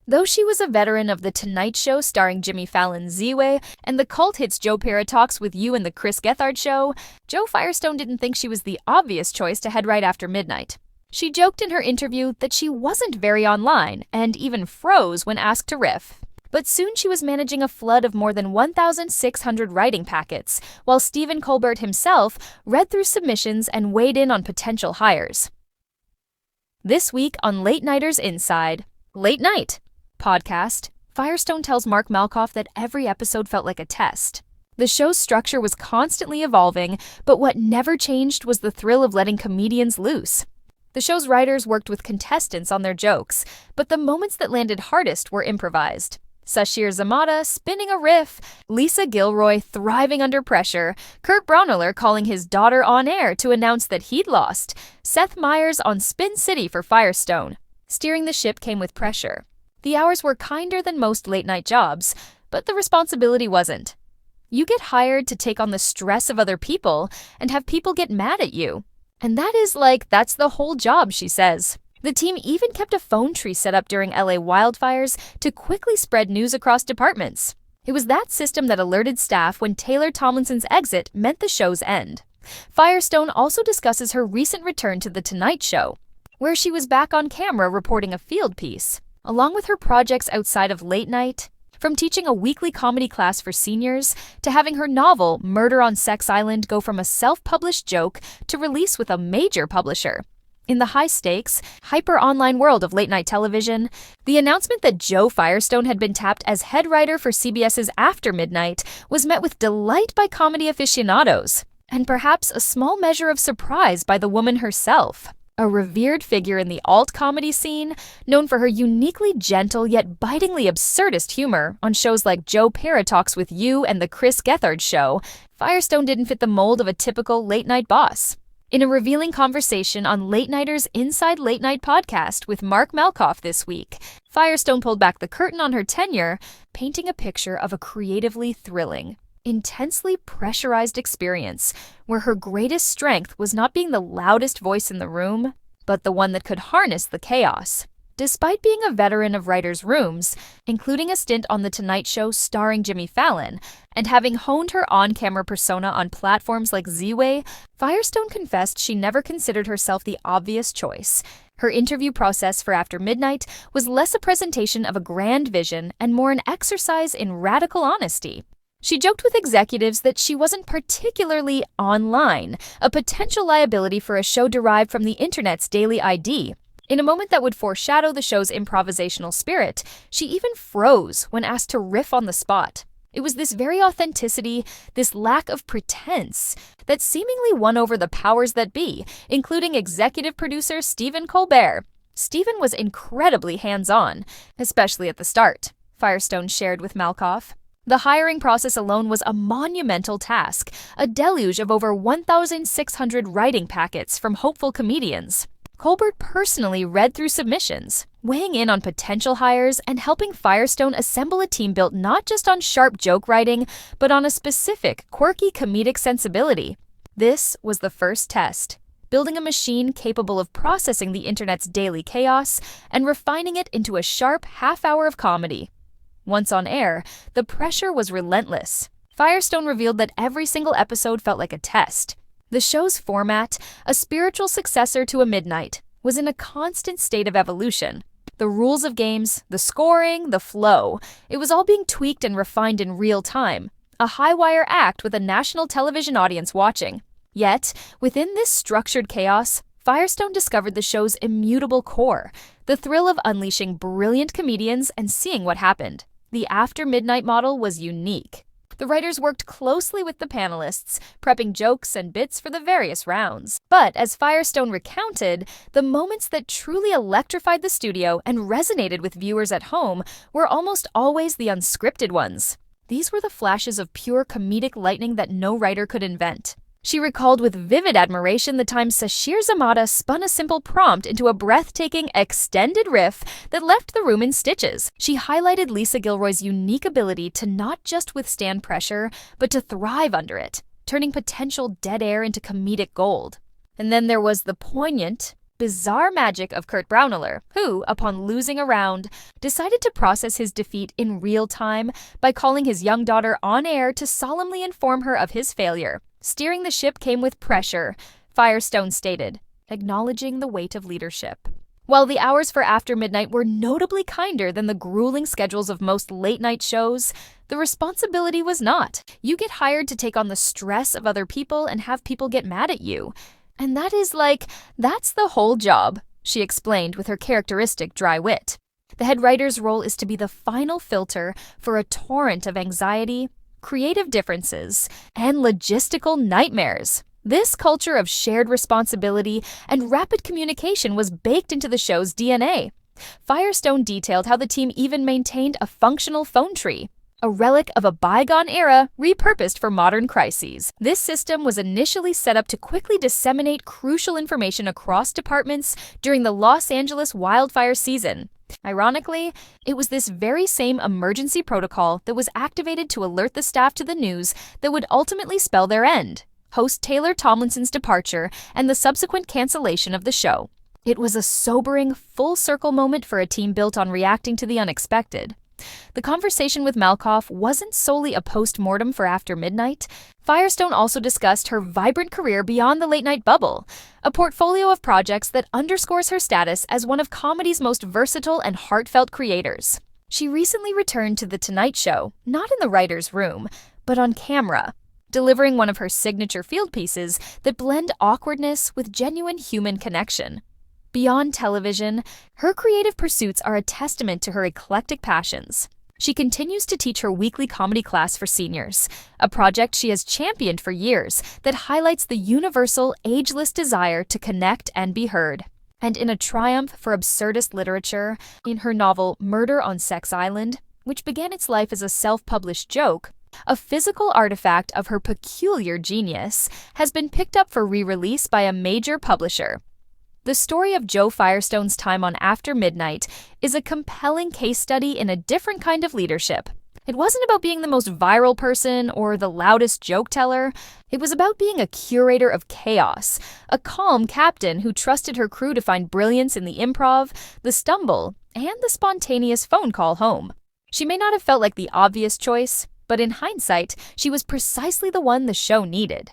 Though she was a veteran of The Tonight Show starring Jimmy Fallon's Z-Way and the cult hits Joe Pera Talks with You and the Chris Gethard Show, Jo Firestone didn't think she was the obvious choice to head right after midnight. She joked in her interview that she wasn't very online and even froze when asked to riff. But soon she was managing a flood of more than 1,600 writing packets, while Stephen Colbert himself read through submissions and weighed in on potential hires. This week on Late Nighters Inside, Late Night podcast, Firestone tells Mark Malkoff that every episode felt like a test. The show's structure was constantly evolving, but what never changed was the thrill of letting comedians loose. The show's writers worked with contestants on their jokes, but the moments that landed hardest were improvised. Sashir Zamata spinning a riff, Lisa Gilroy thriving under pressure, Kurt Braunohler calling his daughter on air to announce that he'd lost, Seth Meyers on Spin City for Firestone. Steering the ship came with pressure. The hours were kinder than most late-night jobs, but the responsibility wasn't. You get hired to take on the stress of other people and have people get mad at you. And that's the whole job, she says. The team even kept a phone tree set up during LA wildfires to quickly spread news across departments. It was that system that alerted staff when Taylor Tomlinson's exit meant the show's end. Firestone also discusses her recent return to The Tonight Show, where she was back on camera reporting a field piece. Along with her projects outside of late night, from teaching a weekly comedy class for seniors to having her novel Murder on Sex Island go from a self-published joke to release with a major publisher. In the high-stakes, hyper-online world of late-night television, the announcement that Jo Firestone had been tapped as head writer for CBS's After Midnight was met with delight by comedy aficionados, and perhaps a small measure of surprise by the woman herself. A revered figure in the alt-comedy scene, known for her uniquely gentle yet bitingly absurdist humor on shows like Joe Pera Talks with You and the Chris Gethard Show, Firestone didn't fit the mold of a typical late-night boss. In a revealing conversation on Late Nighters Inside Late Night podcast with Mark Malkoff this week, Firestone pulled back the curtain on her tenure, painting a picture of a creatively thrilling, intensely pressurized experience where her greatest strength was not being the loudest voice in the room, but the one that could harness the chaos. Despite being a veteran of writers' rooms, including a stint on The Tonight Show starring Jimmy Fallon, and having honed her on-camera persona on platforms like Z-Way, Firestone confessed she never considered herself the obvious choice. Her interview process for After Midnight was less a presentation of a grand vision and more an exercise in radical honesty. She joked with executives that she wasn't particularly online, a potential liability for a show derived from the internet's daily ID. In a moment that would foreshadow the show's improvisational spirit, she even froze when asked to riff on the spot. It was this very authenticity, this lack of pretense, that seemingly won over the powers that be, including executive producer Stephen Colbert. Stephen was incredibly hands-on, especially at the start, Firestone shared with Malkoff. The hiring process alone was a monumental task, a deluge of over 1,600 writing packets from hopeful comedians. Colbert personally read through submissions, weighing in on potential hires and helping Firestone assemble a team built not just on sharp joke writing, but on a specific, quirky comedic sensibility. This was the first test, building a machine capable of processing the internet's daily chaos and refining it into a sharp half-hour of comedy. Once on air, the pressure was relentless. Firestone revealed that every single episode felt like a test. The show's format, a spiritual successor to A Midnight, was in a constant state of evolution. The rules of games, the scoring, the flow, it was all being tweaked and refined in real time. A high-wire act with a national television audience watching. Yet, within this structured chaos, Firestone discovered the show's immutable core, the thrill of unleashing brilliant comedians and seeing what happened. The After Midnight model was unique. The writers worked closely with the panelists, prepping jokes and bits for the various rounds. But as Firestone recounted, the moments that truly electrified the studio and resonated with viewers at home were almost always the unscripted ones. These were the flashes of pure comedic lightning that no writer could invent. She recalled with vivid admiration the time Sashir Zamata spun a simple prompt into a breathtaking, extended riff that left the room in stitches. She highlighted Lisa Gilroy's unique ability to not just withstand pressure, but to thrive under it, turning potential dead air into comedic gold. And then there was the poignant, bizarre magic of Kurt Braunohler, who, upon losing a round, decided to process his defeat in real time by calling his young daughter on air to solemnly inform her of his failure. Steering the ship came with pressure, Firestone stated, acknowledging the weight of leadership. While the hours for After Midnight were notably kinder than the grueling schedules of most late-night shows, the responsibility was not. You get hired to take on the stress of other people and have people get mad at you. And that's the whole job, she explained with her characteristic dry wit. The head writer's role is to be the final filter for a torrent of anxiety, creative differences, and logistical nightmares. This culture of shared responsibility and rapid communication was baked into the show's DNA. Firestone detailed how the team even maintained a functional phone tree, a relic of a bygone era repurposed for modern crises. This system was initially set up to quickly disseminate crucial information across departments during the Los Angeles wildfire season. Ironically, it was this very same emergency protocol that was activated to alert the staff to the news that would ultimately spell their end: host Taylor Tomlinson's departure and the subsequent cancellation of the show. It was a sobering, full-circle moment for a team built on reacting to the unexpected. The conversation with Malkoff wasn't solely a post-mortem for After Midnight. Firestone also discussed her vibrant career beyond the late-night bubble, a portfolio of projects that underscores her status as one of comedy's most versatile and heartfelt creators. She recently returned to The Tonight Show, not in the writer's room, but on camera, delivering one of her signature field pieces that blend awkwardness with genuine human connection. Beyond television, her creative pursuits are a testament to her eclectic passions. She continues to teach her weekly comedy class for seniors, a project she has championed for years that highlights the universal, ageless desire to connect and be heard. And in a triumph for absurdist literature, in her novel Murder on Sex Island, which began its life as a self-published joke, a physical artifact of her peculiar genius has been picked up for re-release by a major publisher. The story of Jo Firestone's time on After Midnight is a compelling case study in a different kind of leadership. It wasn't about being the most viral person or the loudest joke teller. It was about being a curator of chaos, a calm captain who trusted her crew to find brilliance in the improv, the stumble, and the spontaneous phone call home. She may not have felt like the obvious choice, but in hindsight, she was precisely the one the show needed.